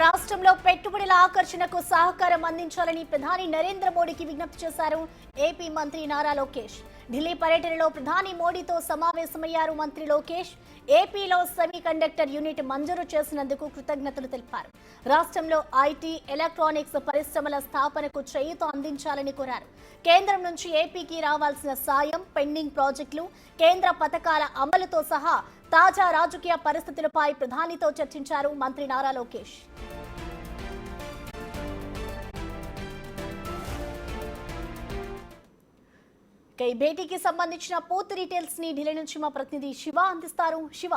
రాష్ట్రంలో పెట్టుబడుల ఆకర్షణకు సహకారం అందించాలని ప్రధాని నరేంద్ర మోడీకి విజ్ఞప్తి చేశారు ఏపీ మంత్రి నారా లోకేష్. ఢిల్లీ పర్యటనలో ప్రధాని మోడీతో సమావేశమయ్యారు మంత్రి లోకేష్. ఏపీలో సెమీ కండక్టర్ యూనిట్ మంజూరు చేసినందుకు కృతజ్ఞతలు తెలిపారు. రాష్ట్రంలో ఐటీ, ఎలక్ట్రానిక్స్ పరిశ్రమల స్థాపనకు చేయూత అందించాలని కోరారు. కేంద్రం నుంచి ఏపీకి రావాల్సిన సాయం, పెండింగ్ ప్రాజెక్టులు, కేంద్ర పథకాల అమలుతో సహా తాజా రాజకీయ పరిస్థితులపై ప్రధానితో చర్చించారు మంత్రి నారా లోకేష్. ఈ భేటీకి సంబంధించిన పూర్తి డీటెయిల్స్ ని ఢిల్లీ నుంచి మా ప్రతినిధి శివ అందిస్తారు. శివ,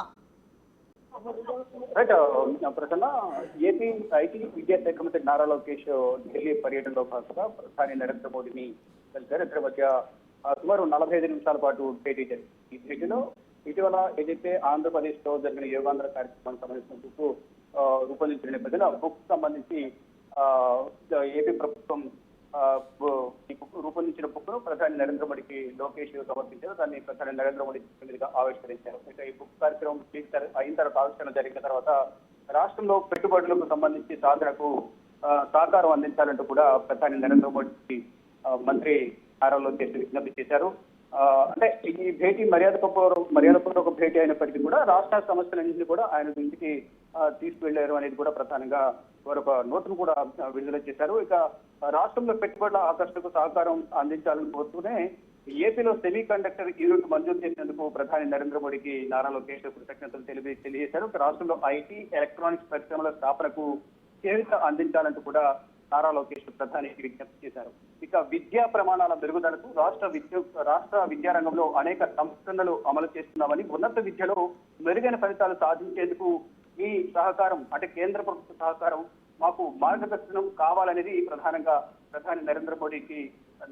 ప్రసన్న, ఏపీ ఐటీ విద్యాశాఖ మంత్రి నారా లోకేష్ ఢిల్లీ పర్యటనలో భాగంగా ప్రధాని నరేంద్ర మోడీని కలిశారు. ఇద్దరి మధ్య సుమారు 45 నిమిషాల పాటు భేటీ జరిగింది. ఈ భేటీలో ఇటీవల ఏదైతే ఆంధ్రప్రదేశ్ లో జరిగిన యోగాంధ్ర కార్యక్రమానికి సంబంధించిన బుక్ రూపొందించిన నేపథ్యంలో బుక్ సంబంధించి ఏపీ ప్రభుత్వం రూపొందించిన బుక్ ను ప్రధాని నరేంద్ర మోడీకి లోకేష్ సమర్పించారు. దాన్ని ప్రధాని నరేంద్ర మోడీ మీదుగా ఆవిష్కరించారు. ఇక ఈ బుక్ కార్యక్రమం అయిన తర్వాత ఆవిష్కరణ జరిగిన తర్వాత రాష్ట్రంలో పెట్టుబడులకు సంబంధించి సాధనకు సహకారం అందించాలంటూ కూడా ప్రధాని నరేంద్ర మోడీకి మంత్రి నారా లోకేష్ విజ్ఞప్తి చేశారు. అంటే ఈ భేటీ మర్యాదపూర్వక భేటీ అయినప్పటికీ కూడా రాష్ట్ర సమస్యలన్నింటినీ కూడా ఆయన ఇంటికి తీసుకువెళ్లారు అనేది కూడా ప్రధానంగా వారు ఒక నోటును కూడా విడుదల చేశారు. ఇక రాష్ట్రంలో పెట్టుబడుల ఆకర్షణకు సహకారం అందించాలని కోరుతూనే ఏపీలో సెమీ కండక్టర్ యూనిట్ మంజూరు చేసినందుకు ప్రధాని నరేంద్ర మోడీకి నారా లోకేష్ కృతజ్ఞతలు తెలియజేశారు. రాష్ట్రంలో ఐటీ, ఎలక్ట్రానిక్స్ పరిశ్రమల స్థాపనకు చేయూత అందించాలంటూ కూడా నారా లోకేష్ ప్రధానికి విజ్ఞప్తి చేశారు. ఇక విద్యా ప్రమాణాల మెరుగుదలకు రాష్ట్ర విద్యారంగంలో అనేక సంస్కరణలు అమలు చేస్తున్నామని, ఉన్నత విద్యలో మెరుగైన ఫలితాలు సాధించేందుకు ఈ సహకారం అంటే కేంద్ర ప్రభుత్వ సహకారం మాకు మార్గదర్శనం కావాలనేది ప్రధానంగా ప్రధాని నరేంద్ర మోడీకి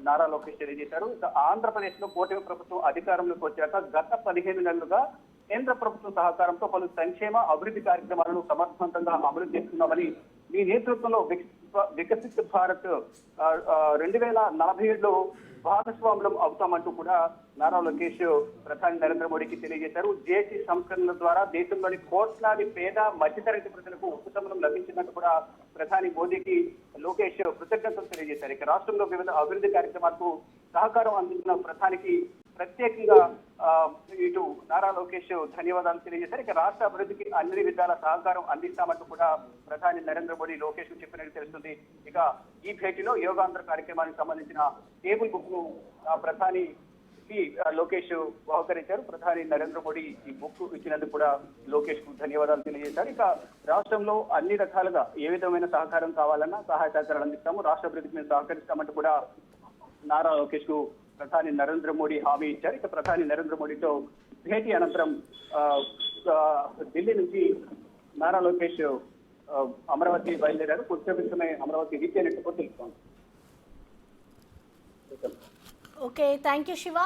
నారా లోకేష్ తెలియజేశారు. ఇక ఆంధ్రప్రదేశ్ లో కూటమి ప్రభుత్వం అధికారంలోకి వచ్చాక గత 15 నెలలుగా కేంద్ర ప్రభుత్వం సహకారంతో పలు సంక్షేమ అభివృద్ధి కార్యక్రమాలను సమర్థవంతంగా అమలు చేస్తున్నామని, మీ నేతృత్వంలో వికసిత్ భారత్ 2047లో భాగస్వాములం అవుతామంటూ కూడా నారా లోకేష్ ప్రధాని నరేంద్ర మోడీకి తెలియజేశారు. జీఎస్టీ సంస్కరణల ద్వారా దేశంలోని కోట్లాది పేద మధ్యతరగతి ప్రజలకు ఉపశమనం లభించినట్టు కూడా ప్రధాని మోదీకి లోకేష్ కృతజ్ఞతలు తెలియజేశారు. ఇక రాష్ట్రంలో వివిధ అభివృద్ధి కార్యక్రమాలకు సహకారం అందించిన ప్రధానికి ప్రత్యేకంగా ఇటు నారా లోకేష్ ధన్యవాదాలు తెలియజేశారు. ఇక రాష్ట్ర అభివృద్ధికి అన్ని విధాల సహకారం అందిస్తామంటూ కూడా ప్రధాని నరేంద్ర మోడీ లోకేష్ చెప్పినట్టు తెలుస్తుంది. ఇక ఈ భేటీలో యోగాంధ్ర కార్యక్రమానికి సంబంధించిన టేబుల్ బుక్ ను ప్రధాని లోకేష్ బహుకరించారు. ప్రధాని నరేంద్ర మోడీ ఈ బుక్ ఇచ్చినందుకు కూడా లోకేష్ కు ధన్యవాదాలు తెలియజేశారు. ఇక రాష్ట్రంలో అన్ని రకాలుగా ఏ విధమైన సహకారం కావాలన్నా సహాయ సహకారాలు అందిస్తాము, రాష్ట్ర అభివృద్ధికి మేము సహకరిస్తామంటూ కూడా నారా లోకేష్ కు ప్రధాని నరేంద్ర మోడీ హామీ ఇచ్చారు. ఇక ప్రధాని నరేంద్ర మోడీతో భేటీ అనంతరం ఢిల్లీ నుంచి నారా లోకేష్ అమరావతి బయలుదేరారు. కొద్దిసేపటిలోనే అమరావతి రీచ్ అయినట్టు తెలుస్తోంది. Okay, thank you Shiva.